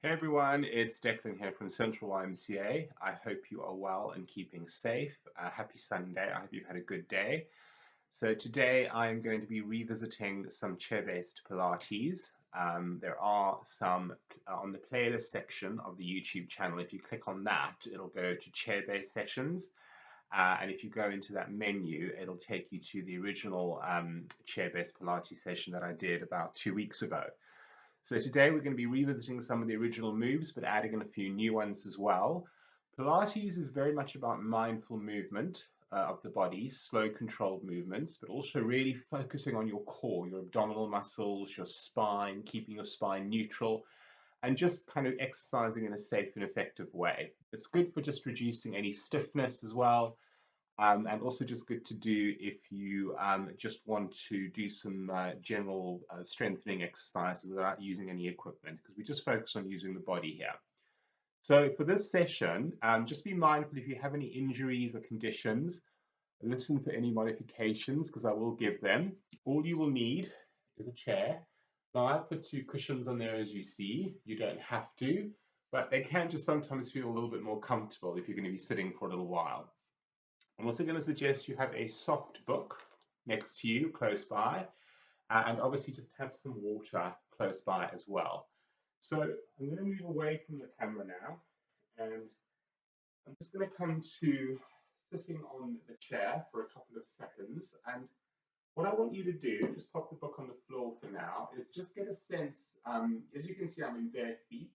Hey everyone, it's Declan here from Central YMCA. I hope you are well and keeping safe. Happy Sunday. I hope you've had a good day. So today I am going to be revisiting some chair-based Pilates. There are some on the playlist section of the YouTube channel. If you click on that, it'll go to chair-based sessions. And if you go into that menu, it'll take you to the original chair-based Pilates session that I did about 2 weeks ago. So today we're going to be revisiting some of the original moves, but adding in a few new ones as well. Pilates is very much about mindful movement of the body, slow controlled movements, but also really focusing on your core, your abdominal muscles, your spine, keeping your spine neutral, and just kind of exercising in a safe and effective way. It's good for just reducing any stiffness as well. And also just good to do if you just want to do some general strengthening exercises without using any equipment, because we just focus on using the body here. So for this session, just be mindful if you have any injuries or conditions, listen for any modifications because I will give them. All you will need is a chair. Now I put 2 cushions on there as you see. You don't have to, but they can just sometimes feel a little bit more comfortable if you're going to be sitting for a little while. I'm also going to suggest you have a soft book next to you, close by, and obviously just have some water close by as well. So I'm going to move away from the camera now, and I'm just going to come to sitting on the chair for a couple of seconds. And what I want you to do, just pop the book on the floor for now, is just get a sense, as you can see, I'm in bare feet.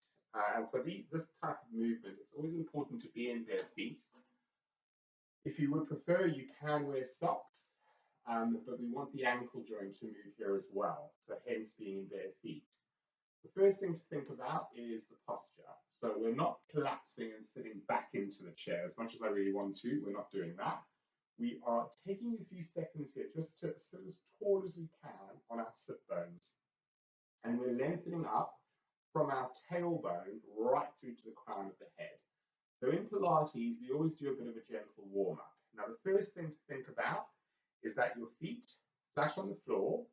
And for this type of movement, it's always important to be in bare feet. If you would prefer, you can wear socks, but we want the ankle joint to move here as well, so hence being in bare feet. The first thing to think about is the posture. So we're not collapsing and sitting back into the chair as much as I really want to. We're not doing that. We are taking a few seconds here just to sit as tall as we can on our sit bones. And we're lengthening up from our tailbone right through to the crown of the head. So in Pilates, we always do a bit of a gentle warm-up. Now, the first thing to think about is that your feet flat on the floor,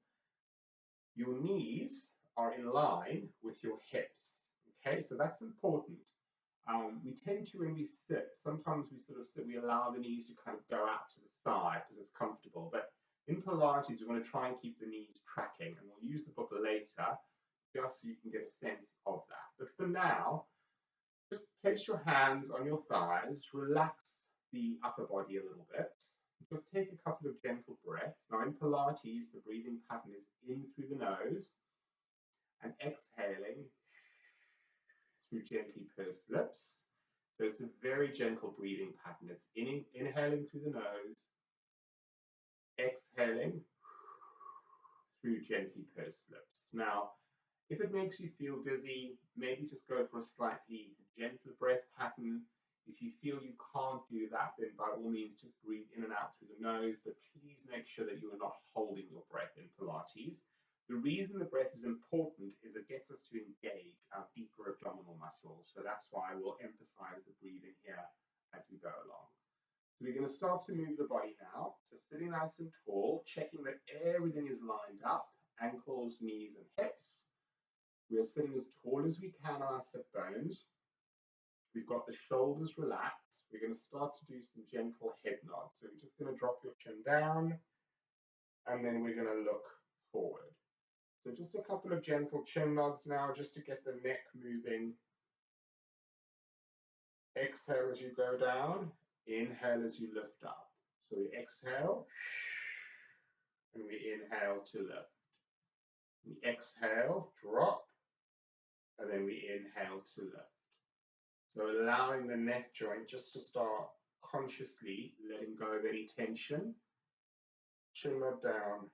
your knees are in line with your hips. Okay, so that's important. We tend to, when we sit, sometimes we sort of sit, we allow the knees to kind of go out to the side because it's comfortable. But in Pilates, we want to try and keep the knees tracking, and we'll use the book later just so you can get a sense of that. But for now, just place your hands on your thighs, relax the upper body a little bit. Just take a couple of gentle breaths. Now in Pilates, the breathing pattern is in through the nose and exhaling through gently pursed lips. So it's a very gentle breathing pattern. It's inhaling through the nose, exhaling through gently pursed lips. Now, if it makes you feel dizzy, maybe just go for a slightly gentler breath pattern. If you feel you can't do that, then by all means just breathe in and out through the nose, but please make sure that you are not holding your breath in Pilates. The reason the breath is important is it gets us to engage our deeper abdominal muscles. So that's why we'll emphasize the breathing here as we go along. So we're going to start to move the body now. So sitting nice and tall, checking that everything is lined up, ankles, knees, and hips. We are sitting as tall as we can on our sit bones. We've got the shoulders relaxed. We're going to start to do some gentle head nods. So we're just going to drop your chin down, and then we're going to look forward. So just a couple of gentle chin nods now, just to get the neck moving. Exhale as you go down, inhale as you lift up. So we exhale, and we inhale to lift. We exhale, drop, and then we inhale to lift. So allowing the neck joint just to start consciously letting go of any tension. Chin nod down,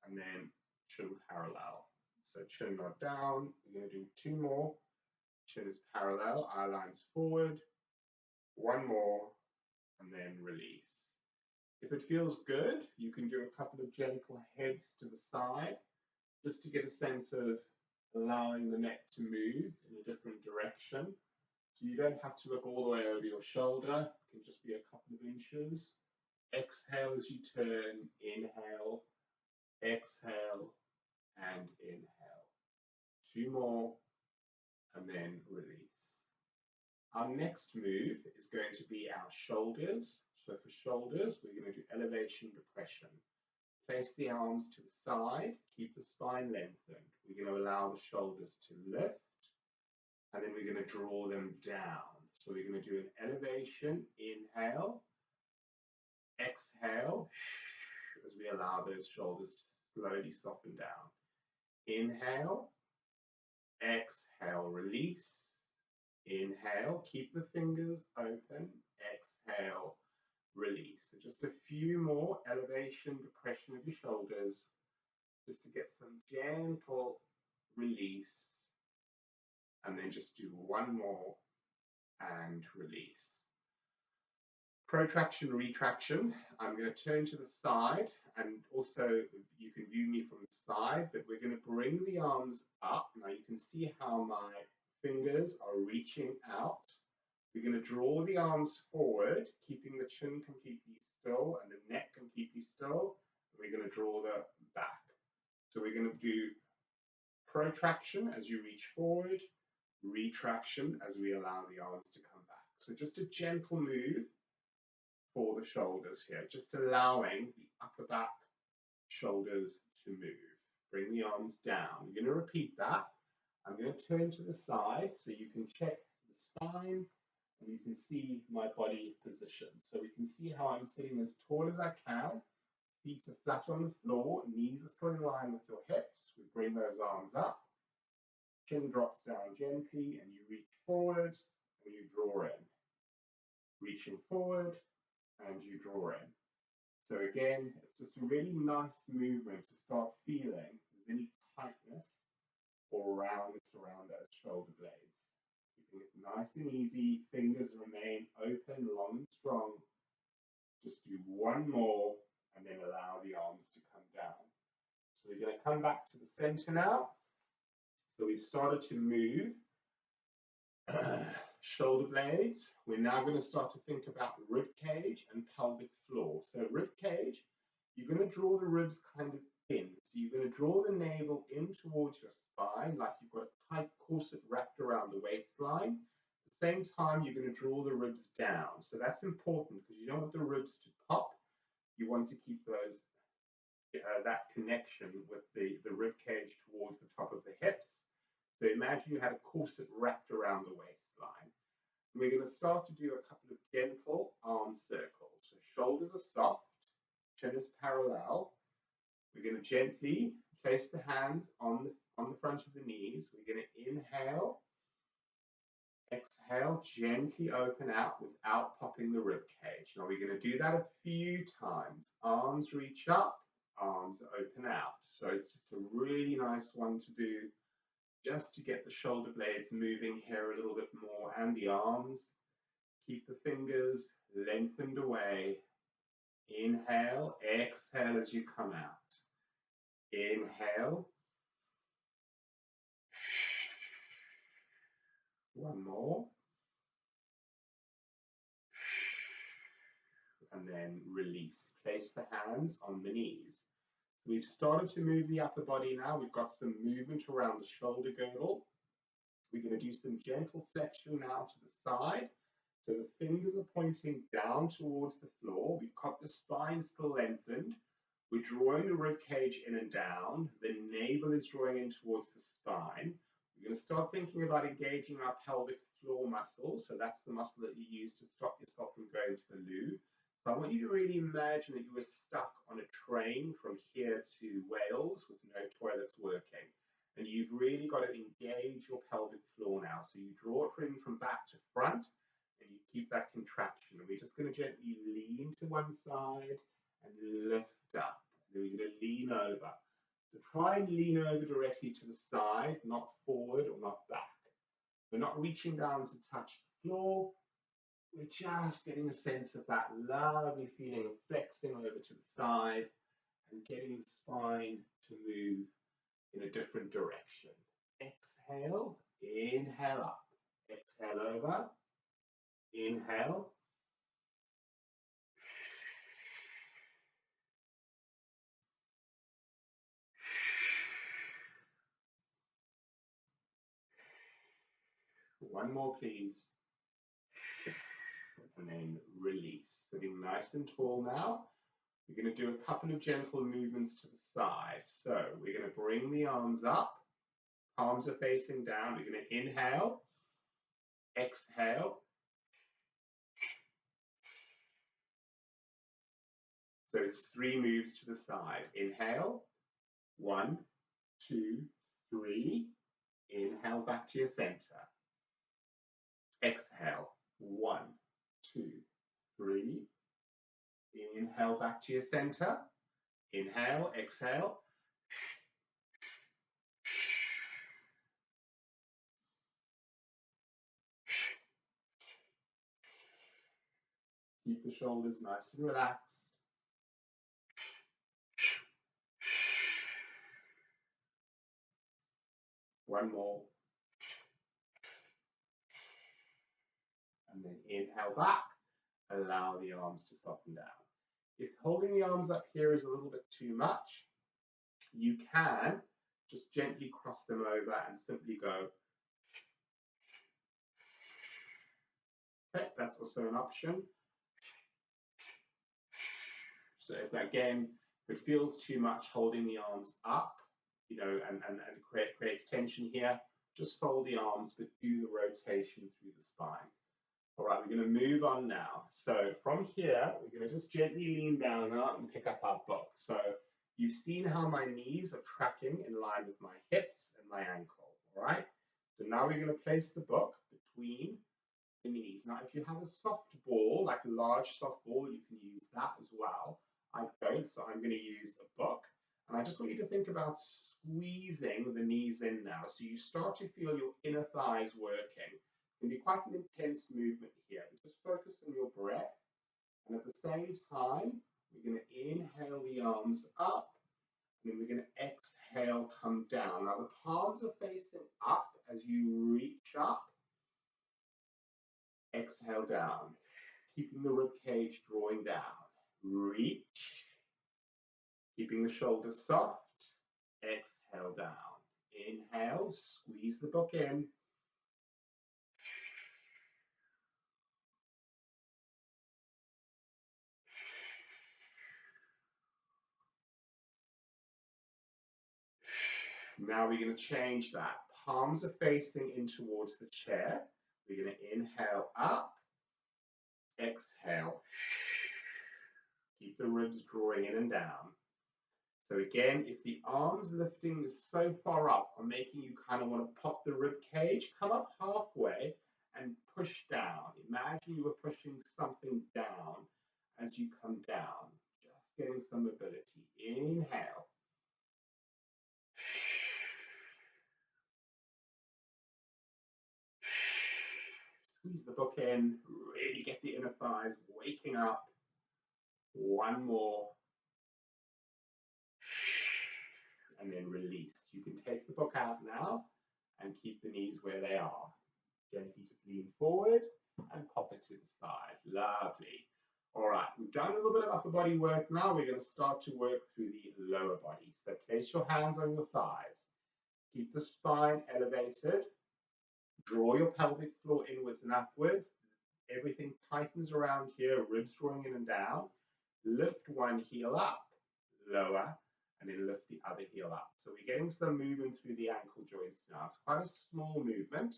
and then chin parallel. So chin nod down, we're going to do 2 more. Chin is parallel, eye lines forward. 1 more, and then release. If it feels good, you can do a couple of gentle heads to the side, just to get a sense of allowing the neck to move in a different direction. So you don't have to look all the way over your shoulder. It can just be a couple of inches. Exhale as you turn, inhale, exhale, and inhale. 2 more, and then release. Our next move is going to be our shoulders. So for shoulders, we're going to do elevation, depression. Place the arms to the side, keep the spine lengthened. We're going to allow the shoulders to lift, and then we're going to draw them down. So we're going to do an elevation, inhale, exhale, as we allow those shoulders to slowly soften down. Inhale, exhale, release. Inhale, keep the fingers open, exhale, release. So just a few more elevation, depression of your shoulders, just to get some gentle release, and then just do one more and release. Protraction, retraction. I'm going to turn to the side, and also you can view me from the side, but we're going to bring the arms up. Now you can see how my fingers are reaching out. We're going to draw the arms forward, keeping the chin completely still and the neck completely still. We're going to draw the back. So we're going to do protraction as you reach forward, retraction as we allow the arms to come back. So just a gentle move for the shoulders here, just allowing the upper back shoulders to move. Bring the arms down. You're going to repeat that. I'm going to turn to the side so you can check the spine and you can see my body position. So we can see how I'm sitting as tall as I can. Feet are flat on the floor, knees are still in line with your hips. We bring those arms up. Chin drops down gently and you reach forward and you draw in. Reaching forward and you draw in. So again, it's just a really nice movement to start feeling if there's any tightness or roundness around those shoulder blades. Keeping it nice and easy, fingers remain open, long and strong. Just do one more and then allow the arms to come down. So we're going to come back to the center now. So we've started to move shoulder blades. We're now going to start to think about rib cage and pelvic floor. So rib cage, you're going to draw the ribs kind of in. So you're going to draw the navel in towards your spine, like you've got a tight corset wrapped around the waistline. At the same time, you're going to draw the ribs down. So that's important because you don't want the ribs to pop. You want to keep those that connection with the rib cage towards the top of the hips. So imagine you had a corset wrapped around the waistline. And we're going to start to do a couple of gentle arm circles. So shoulders are soft, chin is parallel. We're going to gently place the hands on the front of the knees. We're going to inhale, exhale, gently open out without popping the rib cage. Now we're going to do that a few times. Arms reach up, arms open out. So it's just a really nice one to do, just to get the shoulder blades moving here a little bit more, and the arms. Keep the fingers lengthened away. Inhale, exhale as you come out. Inhale. One more. And then release. Place the hands on the knees. So we've started to move the upper body now. We've got some movement around the shoulder girdle. We're going to do some gentle flexion now to the side. So the fingers are pointing down towards the floor. We've got the spine still lengthened. We're drawing the rib cage in and down. The navel is drawing in towards the spine. We're going to start thinking about engaging our pelvic floor muscle. So that's the muscle that you use to stop yourself from going to the loo. So I want you to really imagine that you were stuck on a train from here to Wales with no toilets working. And you've really got to engage your pelvic floor now. So you draw it in from back to front and you keep that contraction. And we're just going to gently lean to one side and lift up. And then we're going to lean over. So try and lean over directly to the side, not forward or not back. We're not reaching down to touch the floor. We're just getting a sense of that lovely feeling of flexing over to the side and getting the spine to move in a different direction. Exhale, inhale up. Exhale over, inhale. One more, please. And then release. Sitting nice and tall now. We're going to do a couple of gentle movements to the side. So we're going to bring the arms up. Palms are facing down. We're going to inhale, exhale. So it's 3 moves to the side. Inhale, 1, 2, 3. Inhale back to your center. Exhale, 1, 2, 3. Inhale back to your center. Inhale, exhale. Keep the shoulders nice and relaxed. One more. And then inhale back. Allow the arms to soften down. If holding the arms up here is a little bit too much, you can just gently cross them over and simply go. Okay, that's also an option. So if again, if it feels too much holding the arms up, you know, and creates tension here, just fold the arms, but do the rotation through the spine. All right, we're going to move on now. So from here, we're going to just gently lean down now and pick up our book. So you've seen how my knees are tracking in line with my hips and my ankle, all right? So now we're going to place the book between the knees. Now, if you have a soft ball, like a large soft ball, you can use that as well. I don't, so I'm going to use a book. And I just want you to think about squeezing the knees in now. So you start to feel your inner thighs working. It can be quite an intense movement here. Just focus on your breath. And at the same time, we're going to inhale the arms up. And then we're going to exhale, come down. Now the palms are facing up as you reach up. Exhale down. Keeping the ribcage drawing down. Reach. Keeping the shoulders soft. Exhale down. Inhale, squeeze the book in. Now we're going to change that. Palms are facing in towards the chair. We're going to inhale up. Exhale. Keep the ribs drawing in and down. So again, if the arms lifting so far up are making you kind of want to pop the rib cage, come up halfway and push down. Imagine you were pushing something down as you come down. Just getting some mobility. Inhale. Squeeze the book in. Really get the inner thighs waking up. One more. And then release. You can take the book out now and keep the knees where they are. Gently just lean forward and pop it to the side. Lovely. All right, we've done a little bit of upper body work now. We're going to start to work through the lower body. So place your hands on your thighs. Keep the spine elevated. Draw your pelvic floor inwards and upwards. Everything tightens around here, ribs drawing in and down. Lift one heel up, lower, and then lift the other heel up. So we're getting some movement through the ankle joints now. It's quite a small movement,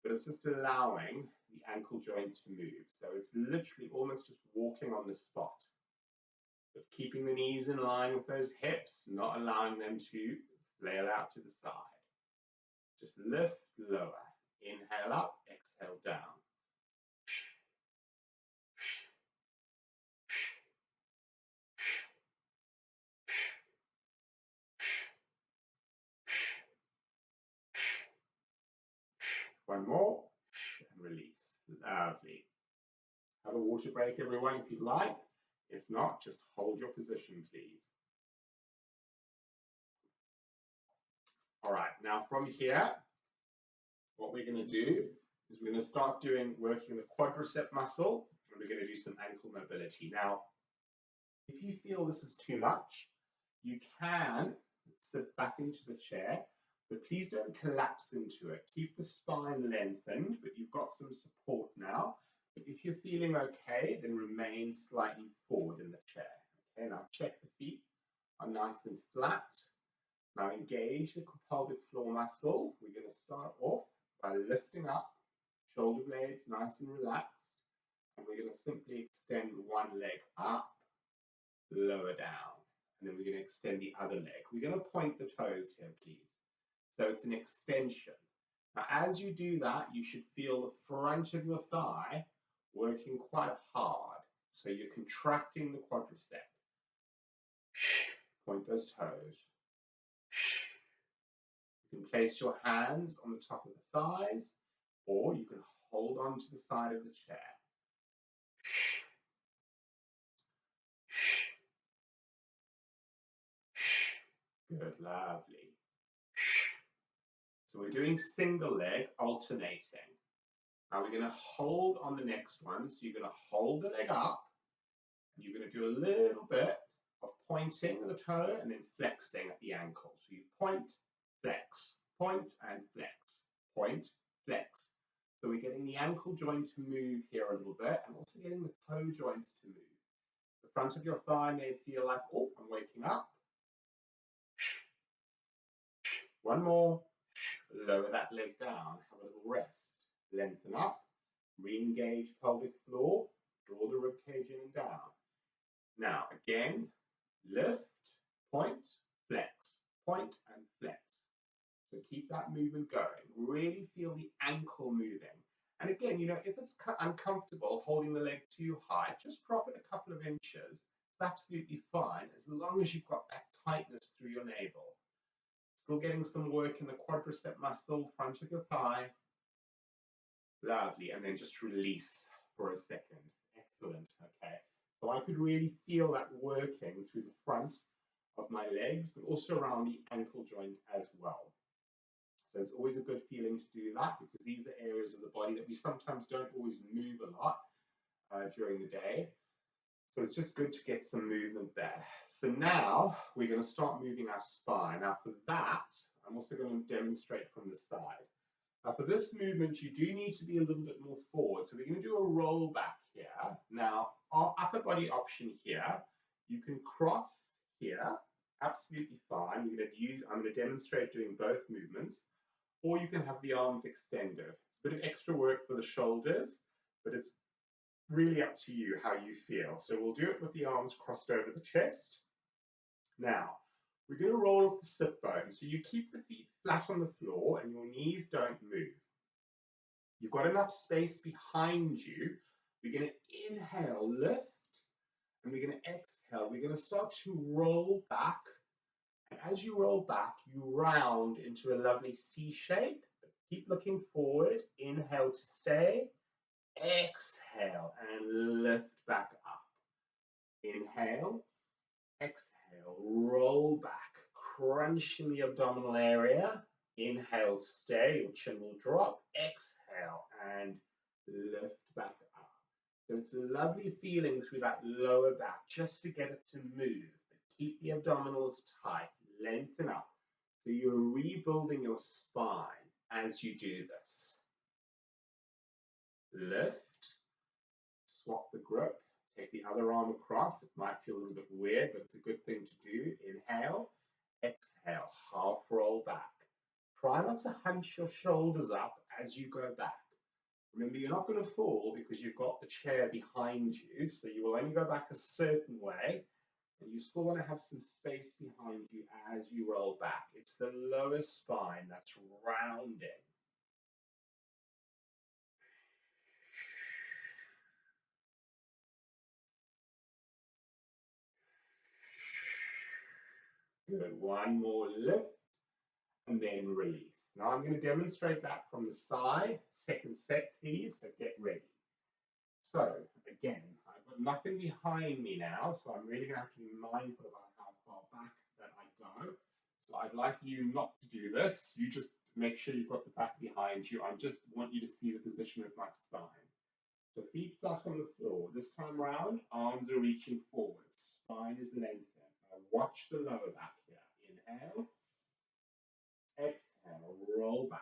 but it's just allowing the ankle joint to move. So it's literally almost just walking on the spot. But keeping the knees in line with those hips, not allowing them to flail out to the side. Just lift, lower. Inhale up, exhale down. One more, and release. Lovely. Have a water break, everyone, if you'd like. If not, just hold your position, please. All right, now from here, what we're going to do is we're going to start working the quadricep muscle, and we're going to do some ankle mobility. Now, if you feel this is too much, you can sit back into the chair, But please don't collapse into it. Keep the spine lengthened, but you've got some support now. But if you're feeling okay, then remain slightly forward in the chair. Okay, now check the feet are nice and flat. Now engage the pelvic floor muscle. We're going to start off by lifting up, shoulder blades nice and relaxed. And we're going to simply extend one leg up, lower down. And then we're going to extend the other leg. We're going to point the toes here, please. So it's an extension. Now, as you do that, you should feel the front of your thigh working quite hard. So you're contracting the quadricep. Point those toes. You can place your hands on the top of the thighs, or you can hold on to the side of the chair. Good, lovely. So we're doing single leg alternating. Now we're going to hold on the next one. So you're going to hold the leg up, and you're going to do a little bit of pointing the toe and then flexing at the ankle. So you point, flex, point and flex, point, flex. So we're getting the ankle joint to move here a little bit and also getting the toe joints to move. The front of your thigh may feel like, oh, I'm waking up. One more. Lower that leg down. Have a little rest. Lengthen up. Re-engage pelvic floor. Draw the ribcage in and down. Now, again, lift, point, flex, point and flex. So keep that movement going. Really feel the ankle moving. And again, if it's uncomfortable holding the leg too high, just drop it a couple of inches. It's absolutely fine as long as you've got that tightness through your navel. Still getting some work in the quadricep muscle, front of your thigh. Lovely. And then just release for a second. Excellent. Okay. So I could really feel that working through the front of my legs, but also around the ankle joint as well. So it's always a good feeling to do that because these are areas of the body that we sometimes don't always move a lot during the day. So it's just good to get some movement there. So now we're going to start moving our spine. Now for that, I'm also going to demonstrate from the side. Now for this movement, you do need to be a little bit more forward. So we're going to do a roll back here. Now our upper body option here, you can cross here, absolutely fine. I'm going to demonstrate doing both movements, or you can have the arms extended. It's a bit of extra work for the shoulders, but it's really up to you how you feel. So we'll do it with the arms crossed over the chest. Now, we're going to roll off the sit bone. So you keep the feet flat on the floor and your knees don't move. You've got enough space behind you. We're going to inhale, lift, and we're going to exhale. We're going to start to roll back. And as you roll back, you round into a lovely C shape. Keep looking forward. Inhale to stay. Exhale and lift back up. Inhale, exhale, roll back, crunch in the abdominal area. Inhale, stay, your chin will drop. Exhale and lift back up. So it's a lovely feeling through that lower back just to get it to move. But keep the abdominals tight, lengthen up. So you're rebuilding your spine as you do this. Lift, swap the grip, take the other arm across. It might feel a little bit weird, but it's a good thing to do. Inhale, exhale, half roll back. Try not to hunch your shoulders up as you go back. Remember, you're not going to fall because you've got the chair behind you, so you will only go back a certain way, and you still want to have some space behind you as you roll back. It's the lower spine that's rounding. Good. One more lift and then release. Now I'm going to demonstrate that from the side. Second set, please. So get ready. So again, I've got nothing behind me now, so I'm really going to have to be mindful about how far back that I go. So I'd like you not to do this. You just make sure you've got the back behind you. I just want you to see the position of my spine. So feet flat on the floor. This time round, arms are reaching forward. Spine is lengthened. Now watch the lower back here. Inhale. Exhale, roll back.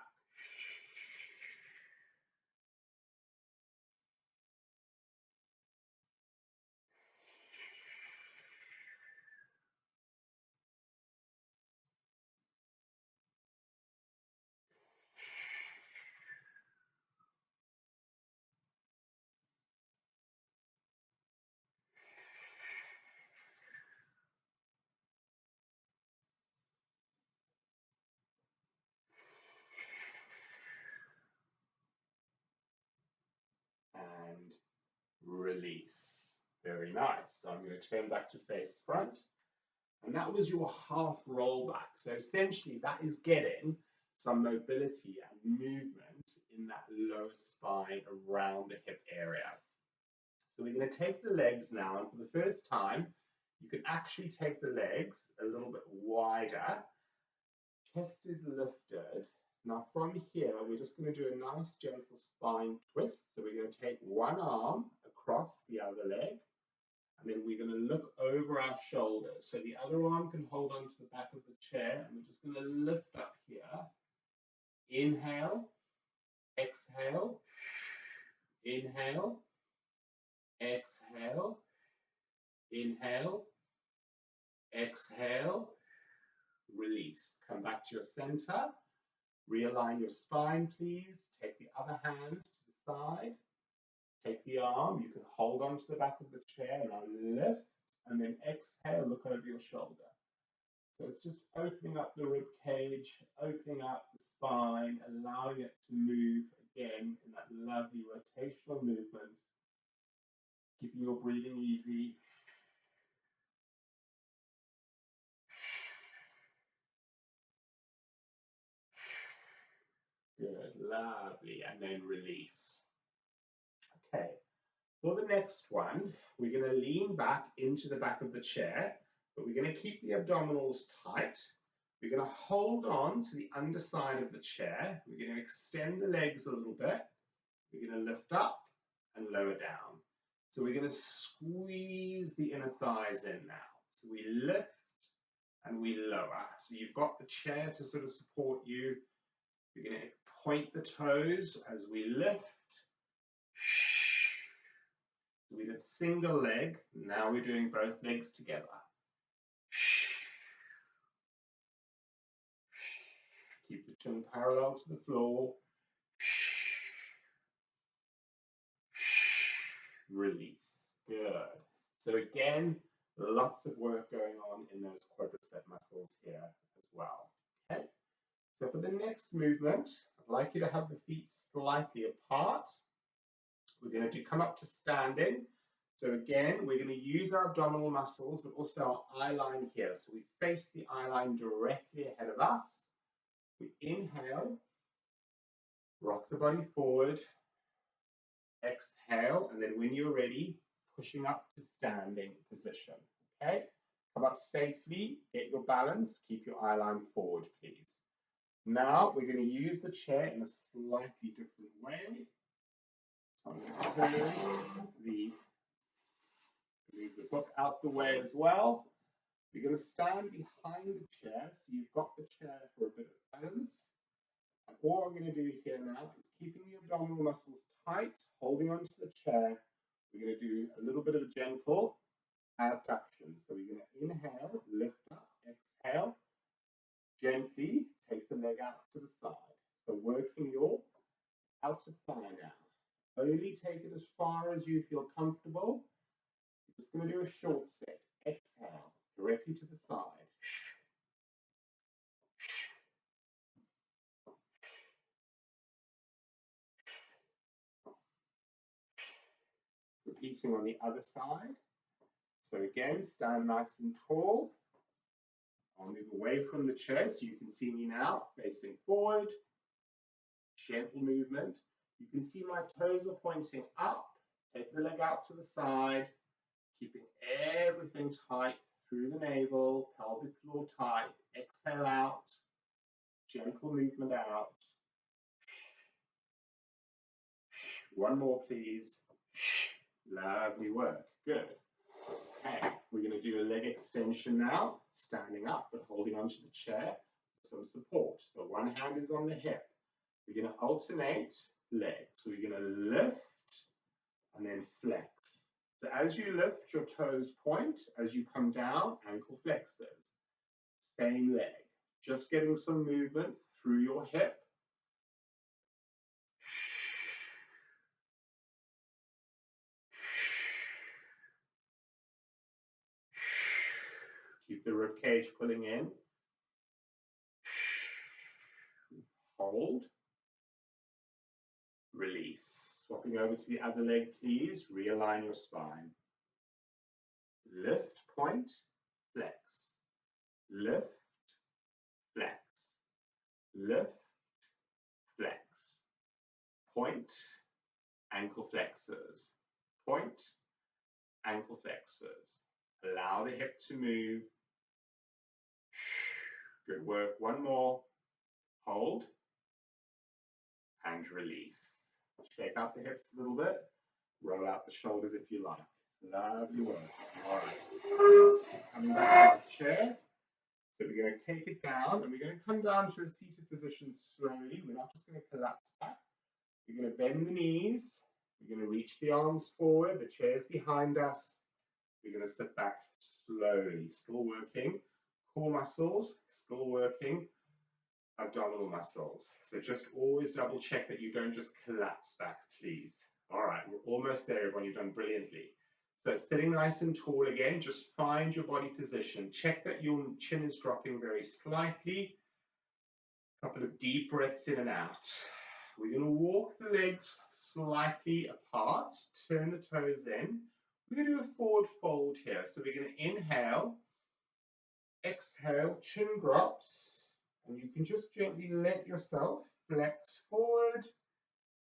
And release. Very nice. So I'm going to turn back to face front. And that was your half roll back. So essentially that is getting some mobility and movement in that lower spine around the hip area. So we're going to take the legs now, and for the first time, you can actually take the legs a little bit wider. Chest is lifted. Now from here, we're just going to do a nice gentle spine twist. So we're going to take one arm across the other leg, and then we're going to look over our shoulders. So the other arm can hold onto the back of the chair, and we're just going to lift up here. Inhale, exhale, inhale, exhale, inhale, exhale, release. Come back to your center. Realign your spine, please. Take the other hand to the side. Take the arm. You can hold onto the back of the chair. Now lift, and then exhale. Look over your shoulder. So it's just opening up the rib cage, opening up the spine, allowing it to move again in that lovely rotational movement. Keeping your breathing easy. Good, lovely, and then release. Okay, for the next one, we're going to lean back into the back of the chair, but we're going to keep the abdominals tight. We're going to hold on to the underside of the chair. We're going to extend the legs a little bit. We're going to lift up and lower down. So we're going to squeeze the inner thighs in now. So we lift and we lower. So you've got the chair to sort of support you. You're going to point the toes as we lift. So we did single leg. Now we're doing both legs together. Keep the chin parallel to the floor. Release. Good. So again, lots of work going on in those quadricep muscles here as well. Okay. So for the next movement, I'd like you to have the feet slightly apart. We're going to come up to standing. So again, we're going to use our abdominal muscles, but also our eye line here. So we face the eye line directly ahead of us. We inhale, rock the body forward, exhale, and then when you're ready, pushing up to standing position. Okay? Come up safely, get your balance, keep your eye line forward, please. Now we're going to use the chair in a slightly different way. So I'm going to move the book out the way as well. You're going to stand behind the chair, so you've got the chair for a bit of balance. And all I'm going to do here now is keeping the abdominal muscles tight, holding onto the chair. We're going to do a little bit of a gentle abduction. So we're going to inhale, lift up, exhale, gently take the leg out to the side. So working your outer thigh now. Only take it as far as you feel comfortable. We're just going to do a short set. Exhale, directly to the side. Repeating on the other side. So again, stand nice and tall. I'll move away from the chair so you can see me now, facing forward. Gentle movement. You can see my toes are pointing up. Take the leg out to the side, keeping everything tight through the navel, pelvic floor tight. Exhale out. Gentle movement out. One more, please. Lovely work. Good. Okay, we're going to do a leg extension now, standing up but holding onto the chair. some support. So one hand is on the hip. We're going to alternate legs. So we're going to lift and then flex. So as you lift, your toes point. As you come down, ankle flexors. Same leg. Just getting some movement through your hip. Keep the ribcage pulling in. Hold. Release. Swapping over to the other leg, please. Realign your spine. Lift, point, flex. Lift, flex. Lift, flex. Point, ankle flexors. Point, ankle flexors. Allow the hip to move. Good work. One more. Hold and release. Shake out the hips a little bit. Roll out the shoulders if you like. Lovely work. All right. Coming back to our chair. So we're going to take it down and we're going to come down to a seated position slowly. We're not just going to collapse back. We're going to bend the knees. We're going to reach the arms forward. The chair's behind us. We're going to sit back slowly. Still working. Core muscles, still working. Abdominal muscles. So just always double check that you don't just collapse back, please. All right, we're almost there, everyone. You've done brilliantly. So sitting nice and tall again, just find your body position. Check that your chin is dropping very slightly. A couple of deep breaths in and out. We're going to walk the legs slightly apart, turn the toes in. We're going to do a forward fold here. So we're going to inhale, exhale, chin drops. And you can just gently let yourself flex forward,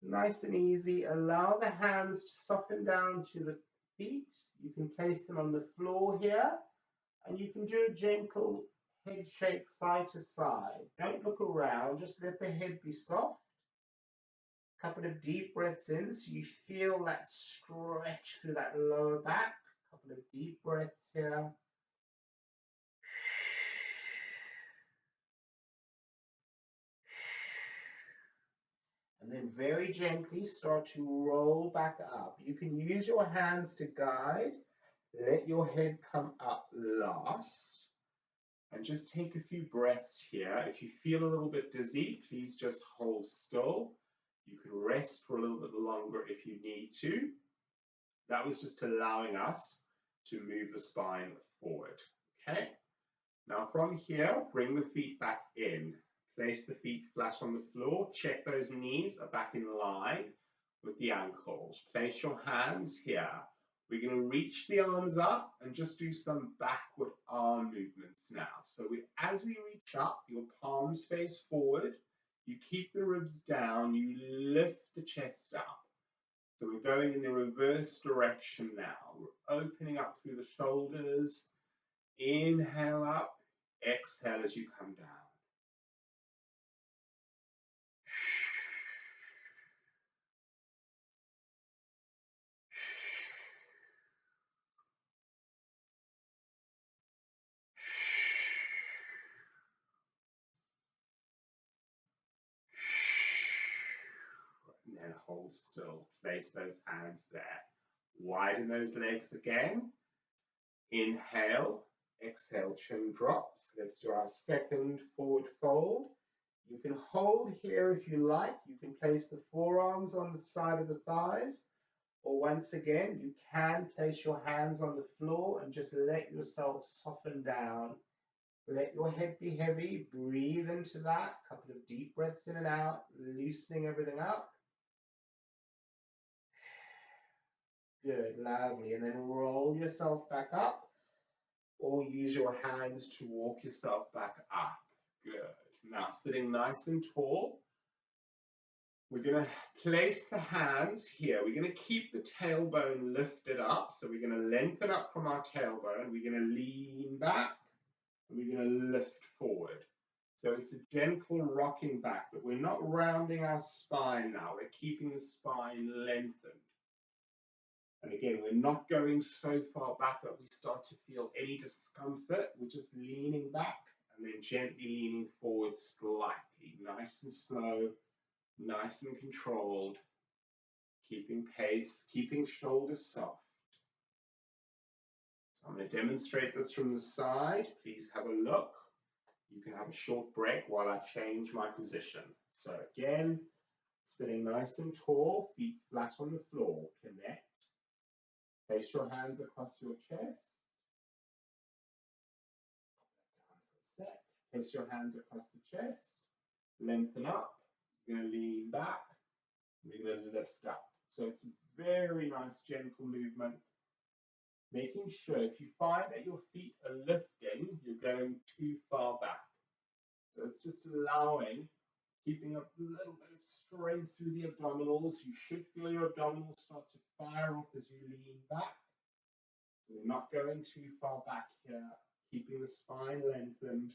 nice and easy. Allow the hands to soften down to the feet. You can place them on the floor here, and you can do a gentle head shake side to side. Don't look around, just let the head be soft. A couple of deep breaths in so you feel that stretch through that lower back. A couple of deep breaths here. And then very gently start to roll back up. You can use your hands to guide. Let your head come up last. And just take a few breaths here. If you feel a little bit dizzy, please just hold still. You can rest for a little bit longer if you need to. That was just allowing us to move the spine forward. Okay? Now from here, bring the feet back in. Place the feet flat on the floor. Check those knees are back in line with the ankles. Place your hands here. We're going to reach the arms up and just do some backward arm movements now. So as we reach up, your palms face forward. You keep the ribs down. You lift the chest up. So we're going in the reverse direction now. We're opening up through the shoulders. Inhale up. Exhale as you come down. And then hold still. Place those hands there. Widen those legs again. Inhale. Exhale, chin drops. Let's do our second forward fold. You can hold here if you like. You can place the forearms on the side of the thighs. Or once again, you can place your hands on the floor and just let yourself soften down. Let your head be heavy. Breathe into that. A couple of deep breaths in and out, loosening everything up. Good, lovely. And then roll yourself back up, or use your hands to walk yourself back up. Good. Now, sitting nice and tall, we're going to place the hands here. We're going to keep the tailbone lifted up. So we're going to lengthen up from our tailbone. We're going to lean back, and we're going to lift forward. So it's a gentle rocking back, but we're not rounding our spine now. We're keeping the spine lengthened. And again, we're not going so far back that we start to feel any discomfort. We're just leaning back and then gently leaning forward slightly, nice and slow, nice and controlled, keeping pace, keeping shoulders soft. So I'm going to demonstrate this from the side. Please have a look. You can have a short break while I change my position. So again, sitting nice and tall, feet flat on the floor. Connect. Place your hands across your chest. Set. Place your hands across the chest. Lengthen up. You're going to lean back. We're going to lift up. So it's a very nice, gentle movement. Making sure if you find that your feet are lifting, you're going too far back. So it's just allowing, keeping a little bit of strength through the abdominals. You should feel your abdominals start to fire off as you lean back. So you're not going too far back here. Keeping the spine lengthened,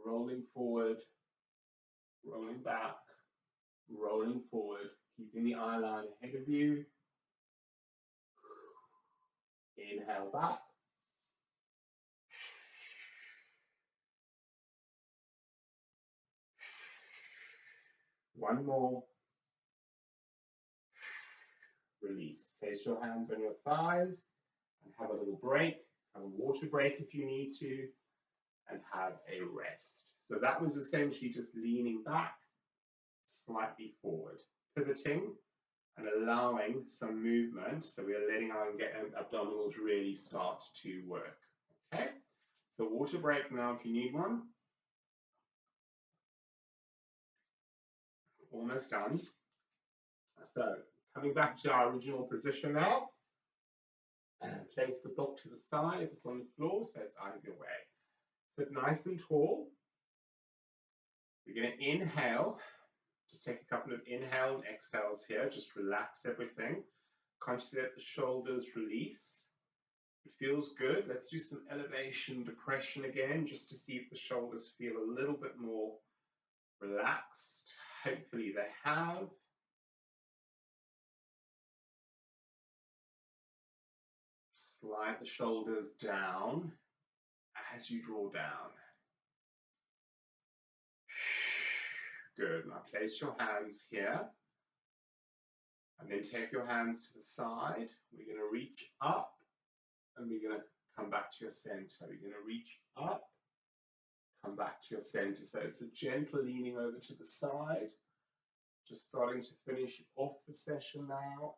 rolling forward, rolling back, rolling forward, keeping the eye line ahead of you. Inhale back. One more. Release. Place your hands on your thighs and have a little break. Have a water break if you need to, and have a rest. So that was essentially just leaning back, slightly forward, pivoting and allowing some movement. So we are letting our abdominals really start to work. Okay, so water break now if you need one. Almost done. So coming back to our original position now. Place the book to the side if it's on the floor, so it's out of your way. Sit nice and tall. We're going to inhale. Just take a couple of inhale and exhales here. Just relax everything. Consciously let the shoulders release. It feels good. Let's do some elevation depression again, just to see if the shoulders feel a little bit more relaxed. Hopefully they have. Slide the shoulders down as you draw down. Good. Now place your hands here. And then take your hands to the side. We're going to reach up and we're going to come back to your center. We're going to reach up, come back to your center. So it's a gentle leaning over to the side. Just starting to finish off the session now.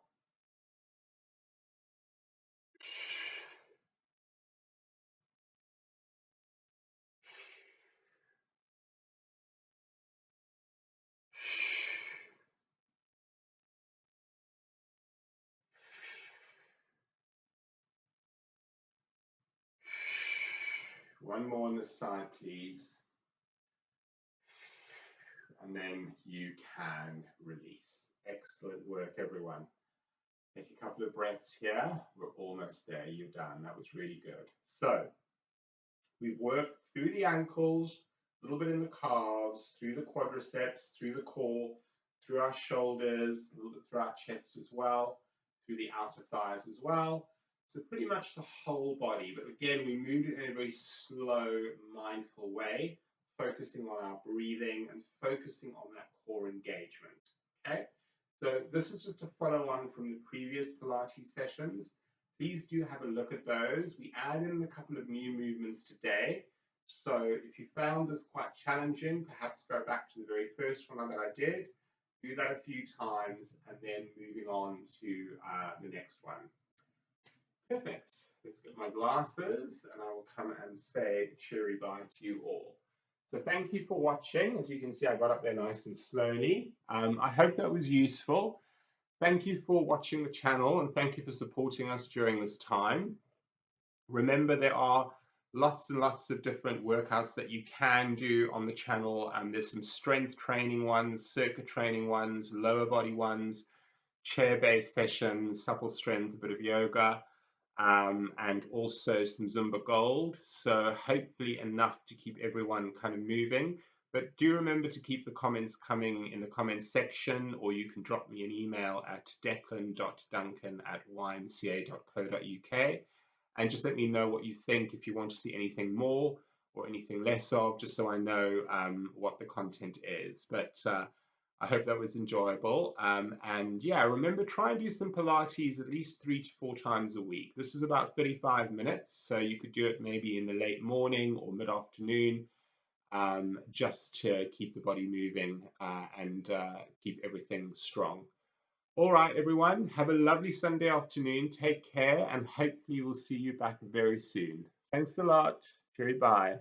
One more on this side, please. And then you can release. Excellent work, everyone. Take a couple of breaths here. We're almost there. You're done. That was really good. So we've worked through the ankles, a little bit in the calves, through the quadriceps, through the core, through our shoulders, a little bit through our chest as well, through the outer thighs as well. So pretty much the whole body. But again, we moved it in a very slow, mindful way, focusing on our breathing and focusing on that core engagement. Okay? So this is just a follow-on from the previous Pilates sessions. Please do have a look at those. We added in a couple of new movements today. So if you found this quite challenging, perhaps go back to the very first one that I did, do that a few times, and then moving on to the next one. Perfect. Let's get my glasses, and I will come and say cheery bye to you all. So thank you for watching. As you can see, I got up there nice and slowly. I hope that was useful. Thank you for watching the channel and thank you for supporting us during this time. Remember, there are lots and lots of different workouts that you can do on the channel. There's some strength training ones, circuit training ones, lower body ones, chair-based sessions, supple strength, a bit of yoga, and also some Zumba Gold. So hopefully enough to keep everyone kind of moving. But do remember to keep the comments coming in the comments section, or you can drop me an email at declan.duncan@ymca.co.uk and just let me know what you think, if you want to see anything more, or anything less of, just so I know what the content is. But I hope that was enjoyable. And yeah, remember, try and do some Pilates at least 3 to 4 times a week. This is about 35 minutes, so you could do it maybe in the late morning or mid-afternoon, just to keep the body moving and keep everything strong. All right, everyone, have a lovely Sunday afternoon. Take care, and hopefully we'll see you back very soon. Thanks a lot. Cheery bye.